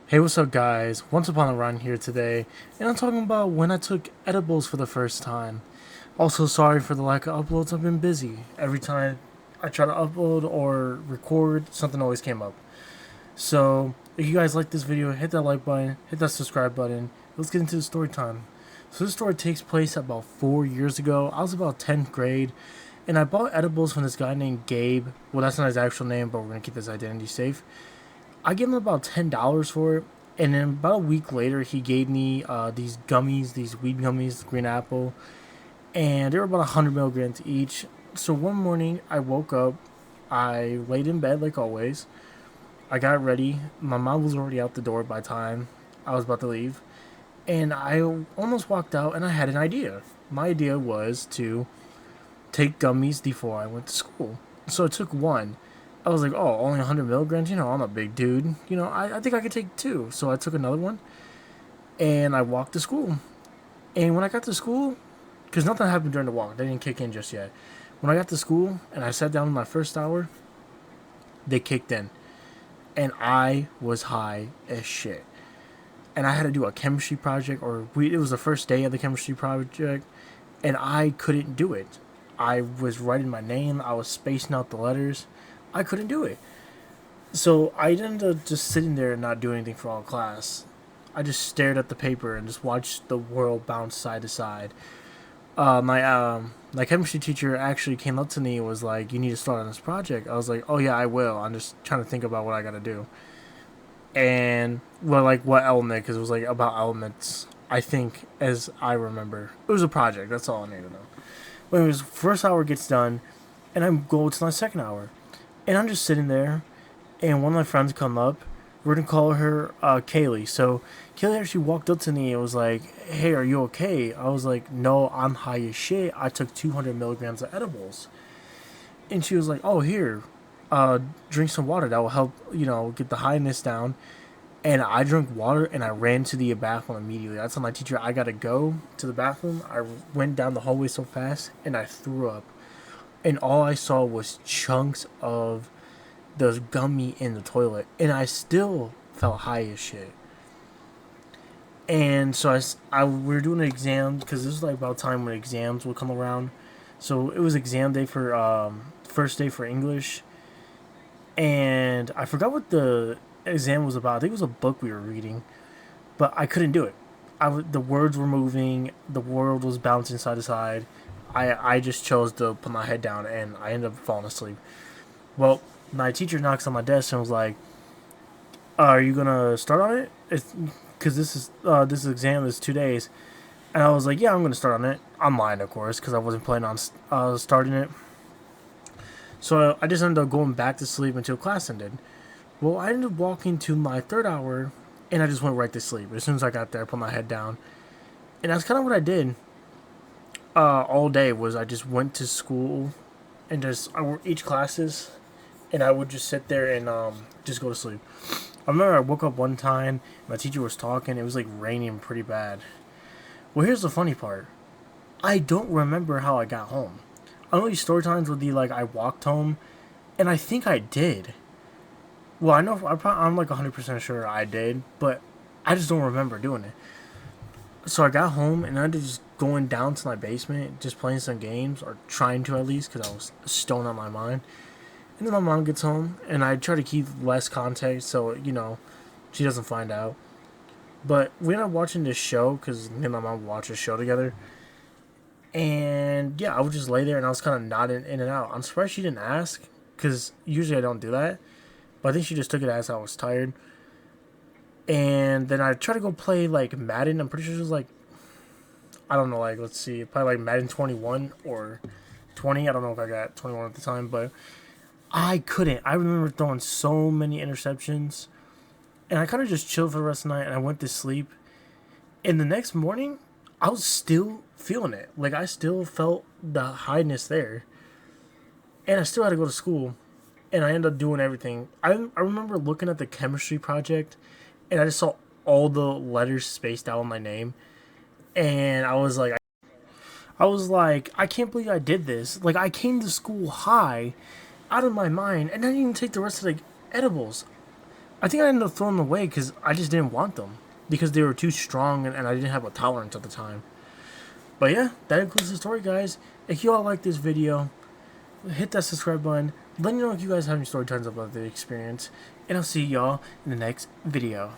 Hey, what's up, guys? Once Upon a Run here today, and I'm talking about when I took edibles for the first time. Also, sorry for the lack of uploads, I've been busy. Every time I try to upload or record, something always came up. So, if you guys like this video, hit that like button, hit that subscribe button. Let's get into the story time. So, this story takes place about 4 years ago. I was about 10th grade, and I bought edibles from this guy named Gabe. Well, that's not his actual name, but we're gonna keep this identity safe. I gave him about $10 for it, and then about a week later, he gave me these gummies, these weed gummies, green apple, and they were about 100 milligrams each. So one morning, I woke up, I laid in bed like always. I got ready. My mom was already out the door by the time I was about to leave, and I almost walked out, and I had an idea. My idea was to take gummies before I went to school. So I took one. I was like, oh, only 100 milligrams? I'm a big dude. I think I could take two. So I took another one and I walked to school. And when I got to school, because nothing happened during the walk, they didn't kick in just yet. When I got to school and I sat down in my first hour, they kicked in. And I was high as shit. And I had to do a chemistry project, it was the first day of the chemistry project, and I couldn't do it. I was writing my name, I was spacing out the letters. I couldn't do it. So I ended up just sitting there and not doing anything for all class. I just stared at the paper and just watched the world bounce side to side. My chemistry teacher actually came up to me and was like, "You need to start on this project." I was like, "Oh yeah, I will. I'm just trying to think about what I got to do." And well, like what element? Because it was like about elements. I think, as I remember, it was a project. That's all I need to know. When it was first hour gets done, and I'm going to my second hour, and I'm just sitting there, and one of my friends come up. We're gonna call her Kaylee. So Kaylee actually walked up to me and was like, "Hey, are you okay?" I was like, "No, I'm high as shit. I took 200 milligrams of edibles." And she was like, "Oh, here, drink some water. That will help, get the highness down." And I drank water and I ran to the bathroom immediately. I told my teacher I gotta go to the bathroom. I went down the hallway so fast and I threw up. And all I saw was chunks of the gummy in the toilet, and I still felt high as shit. And so we were doing an exam because this was like about time when exams would come around. So it was exam day for first day for English, and I forgot what the exam was about. I think it was a book we were reading, but I couldn't do it. The words were moving, the world was bouncing side to side. I just chose to put my head down, and I ended up falling asleep. Well, my teacher knocks on my desk and was like, "Are you gonna start on it? It's because this exam is 2 days." And I was like, "Yeah, I'm gonna start on it." I'm lying, of course, because I wasn't planning on starting it. So I just ended up going back to sleep until class ended. Well, I ended up walking to my third hour, and I just went right to sleep as soon as I got there. I put my head down, and that's kind of what I did all day. Was I just went to school and just I worked each classes, and I would just sit there and just go to sleep. I remember I woke up one time, my teacher was talking, it was like raining pretty bad. Well, here's the funny part. I don't remember how I got home. I know these story times would be like I walked home, and I think I did. Well, I know I'm like 100% sure I did, but I just don't remember doing it. So I got home and I ended just going down to my basement, just playing some games, or trying to at least, because I was stoned on my mind. And then my mom gets home, and I try to keep less context so, she doesn't find out. But we ended up watching this show because me and my mom watched a show together. And yeah, I would just lay there and I was kind of nodding in and out. I'm surprised she didn't ask because usually I don't do that. But I think she just took it as I was tired. And then I tried to go play like Madden. I'm pretty sure it was like, I don't know, like, let's see, probably like Madden 21 or 20. I don't know if I got 21 at the time, but I couldn't. I remember throwing so many interceptions. And I kind of just chilled for the rest of the night and I went to sleep. And the next morning, I was still feeling it. Like, I still felt the highness there. And I still had to go to school. And I ended up doing everything. I remember looking at the chemistry project and I just saw all the letters spaced out on my name. And I was like, I can't believe I did this. Like, I came to school high, out of my mind, and I didn't even take the rest of the edibles. I think I ended up throwing them away because I just didn't want them because they were too strong and I didn't have a tolerance at the time. But yeah, that includes the story, guys. If you all like this video, hit that subscribe button. Let me know if you guys have any story times about the experience. And I'll see y'all in the next video.